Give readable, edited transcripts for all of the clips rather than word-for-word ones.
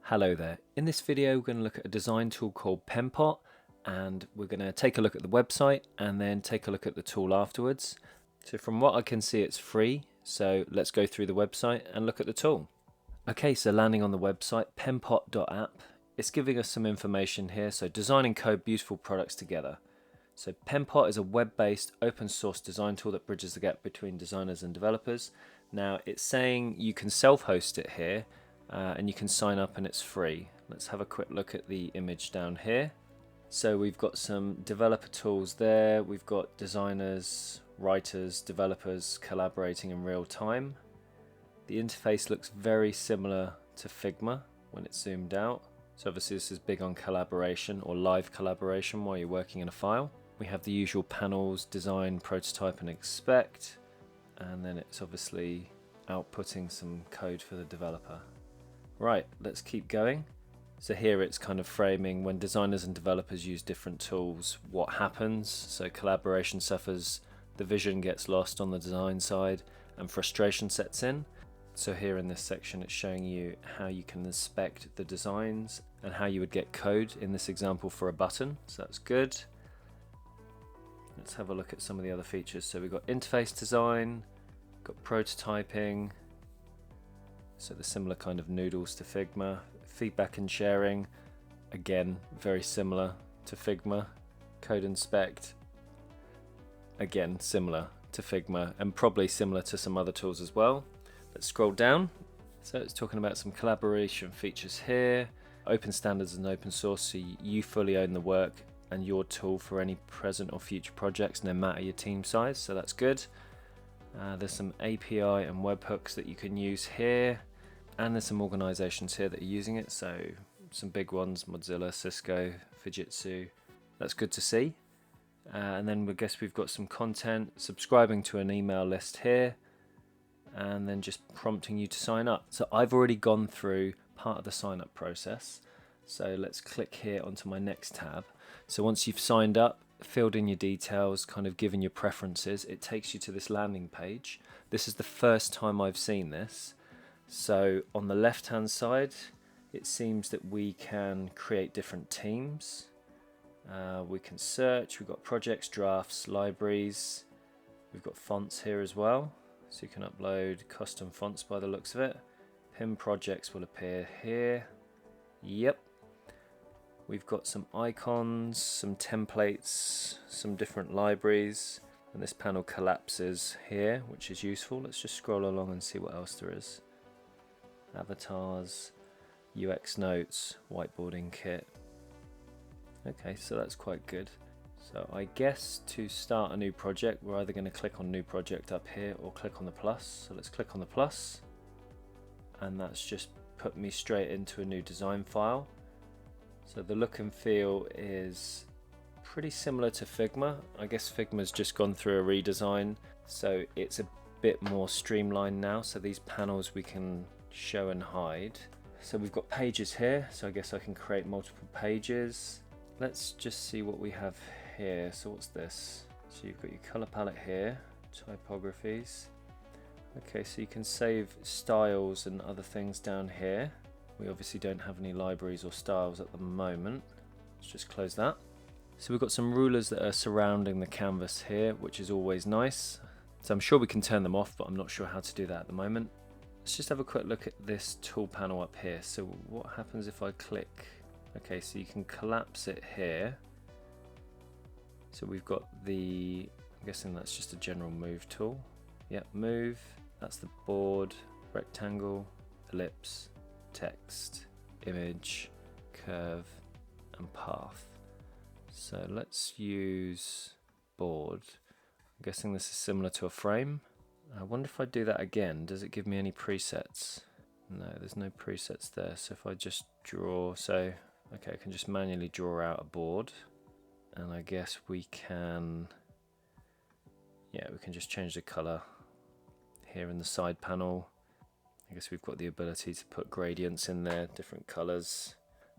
Hello there. In this video we're going to look at a design tool called PenPot, and we're going to take a look at the website and then take a look at the tool afterwards. So from what I can see it's free, so let's go through the website and look at the tool. Okay, so landing on the website, penpot.app, it's giving us some information here. So design and code beautiful products together. So PenPot is a web-based open source design tool that bridges the gap between designers and developers. Now it's saying you can self-host it here, and you can sign up and it's free. Let's have a quick look at the image down here. So we've got some developer tools there. We've got designers, writers, developers collaborating in real time. The interface looks very similar to Figma when it's zoomed out. So obviously this is big on collaboration or live collaboration while you're working in a file. We have the usual panels, design, prototype and inspect. And then it's obviously outputting some code for the developer. Right, let's keep going. So here it's kind of framing when designers and developers use different tools, what happens. So collaboration suffers, the vision gets lost on the design side, and frustration sets in. So here in this section it's showing you how you can inspect the designs and how you would get code in this example for a button. So that's good. Let's have a look at some of the other features. So we've got interface design, got prototyping, so the similar kind of noodles to Figma. Feedback and sharing, again very similar to Figma. Code inspect, again similar to Figma and probably similar to some other tools as well. Let's scroll down. So it's talking about some collaboration features here. Open standards and open source, so you fully own the work and your tool for any present or future projects no matter your team size, so that's good. There's some API and webhooks that you can use here, and there's some organizations here that are using it, so some big ones, Mozilla, Cisco, Fujitsu. That's good to see. And then I guess we've got some content, subscribing to an email list here, and then just prompting you to sign up. So I've already gone through part of the sign up process, so let's click here onto my next tab. So once you've signed up, filled in your details, kind of given your preferences, it takes you to this landing page. This is the first time I've seen this. So on the left hand side it seems that we can create different teams. We can search, we've got projects, drafts, libraries, we've got fonts here as well, so you can upload custom fonts by the looks of it. Pin projects will appear here. Yep. We've got some icons, some templates, some different libraries, and this panel collapses here, which is useful. Let's just scroll along and see what else there is. Avatars, UX notes, whiteboarding kit. Okay, so that's quite good. So I guess to start a new project, we're either going to click on new project up here or click on the plus. So let's click on the plus, and that's just put me straight into a new design file. So the look and feel is pretty similar to Figma. I guess Figma's just gone through a redesign, so it's a bit more streamlined now. So these panels we can show and hide. So we've got pages here, so I guess I can create multiple pages. Let's just see what we have here. So what's this? So you've got your color palette here, typographies. Okay, so you can save styles and other things down here. We obviously don't have any libraries or styles at the moment. Let's just close that. So we've got some rulers that are surrounding the canvas here, which is always nice. So I'm sure we can turn them off, but I'm not sure how to do that at the moment. Let's just have a quick look at this tool panel up here. So what happens if I click? Okay, so you can collapse it here. So we've got the, I'm guessing that's just a general move tool. Yep, move, that's the board, rectangle, ellipse, text, image, curve, and path. So let's use board. I'm guessing this is similar to a frame. I wonder if I do that again, does it give me any presets? No, there's no presets there. So if I just draw, so okay, I can just manually draw out a board, and I guess we can, yeah, we can just change the color here in the side panel. I guess we've got the ability to put gradients in there, different colors.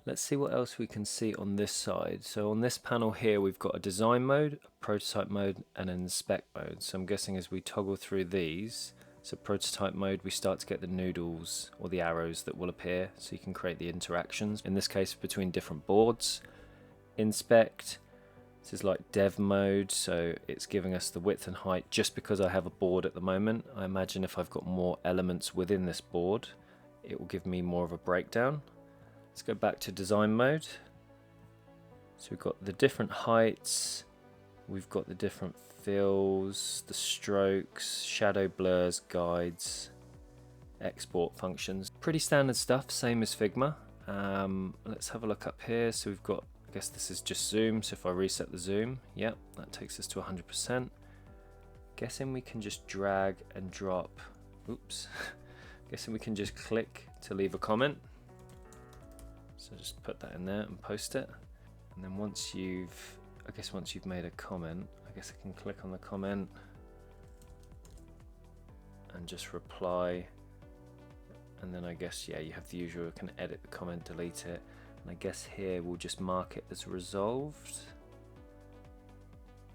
Let's see what else we can see on this side. So on this panel here, we've got a design mode, a prototype mode, and an inspect mode. So I'm guessing as we toggle through these, So prototype mode, we start to get the noodles or the arrows that will appear, so you can create the interactions, in this case between different boards. Inspect, this is like dev mode, so it's giving us the width and height just because I have a board at the moment. I imagine if I've got more elements within this board, it will give me more of a breakdown. Let's go back to design mode. So we've got the different heights, we've got the different fills, the strokes, shadow blurs, guides, export functions. Pretty standard stuff, same as Figma. Let's have a look up here. So we've got, I guess this is just zoom, so if I reset the zoom, yep, that takes us to 100%. Guessing we can just drag and drop, oops, guessing we can just click to leave a comment. So just put that in there and post it. And then once you've made a comment, I guess I can click on the comment and just reply. And then I guess, yeah, you have the usual, you can edit the comment, delete it. And I guess here we'll just mark it as resolved.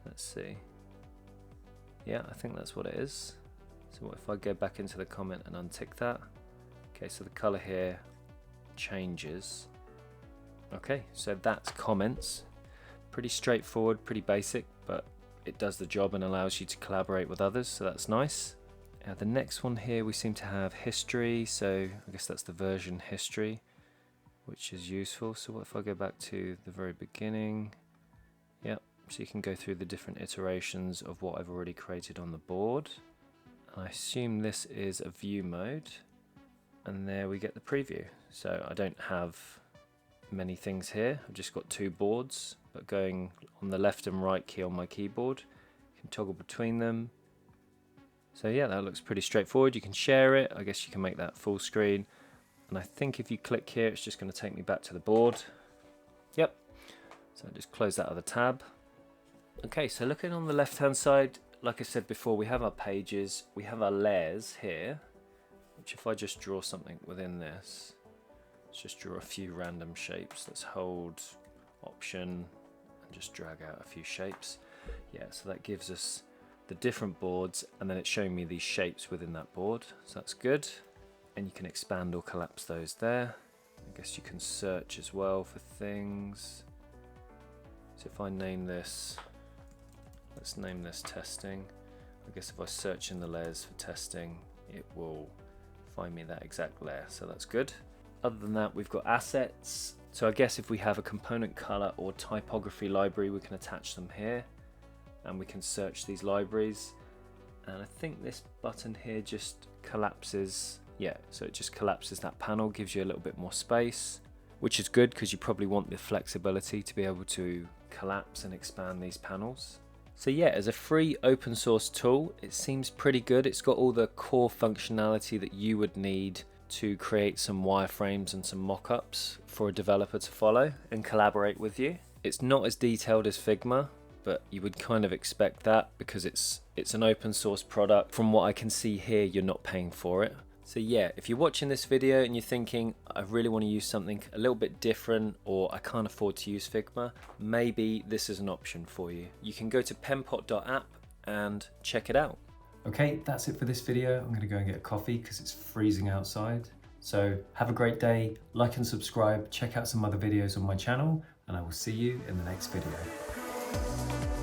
Let's see. Yeah, I think that's what it is. So what if I go back into the comment and untick that? Okay, so the color here changes. Okay, so that's comments. Pretty straightforward, pretty basic, but it does the job and allows you to collaborate with others, so that's nice. The next one here, we seem to have history, so I guess that's the version history, which is useful. So what if I go back to the very beginning? Yep, so you can go through the different iterations of what I've already created on the board. I assume this is a view mode, and there we get the preview. So I don't have many things here, I've just got two boards, but going on the left and right key on my keyboard, you can toggle between them. So yeah, that looks pretty straightforward. You can share it, I guess you can make that full screen, and I think if you click here it's just going to take me back to the board. Yep, so I just close that other tab. Okay, so looking on the left hand side, like I said before, we have our pages, we have our layers here, which if I just draw something within this, let's just draw a few random shapes. Let's hold Option and just drag out a few shapes. Yeah, so that gives us the different boards, and then it's showing me these shapes within that board, so that's good. And you can expand or collapse those there. I guess you can search as well for things. So if I name this, let's name this testing. I guess if I search in the layers for testing, it will find me that exact layer, so that's good. Other than that, we've got assets. So I guess if we have a component color or typography library, we can attach them here and we can search these libraries. And I think this button here just collapses. Yeah, so it just collapses that panel, gives you a little bit more space, which is good because you probably want the flexibility to be able to collapse and expand these panels. So yeah, as a free open source tool, it seems pretty good. It's got all the core functionality that you would need to create some wireframes and some mock-ups for a developer to follow and collaborate with you. It's not as detailed as Figma, but you would kind of expect that because it's an open source product. From what I can see here, you're not paying for it. So yeah, if you're watching this video and you're thinking, I really want to use something a little bit different, or I can't afford to use Figma, maybe this is an option for you. You can go to penpot.app and check it out. Okay, that's it for this video. I'm going to go and get a coffee because it's freezing outside. So have a great day, like and subscribe, check out some other videos on my channel, and I will see you in the next video.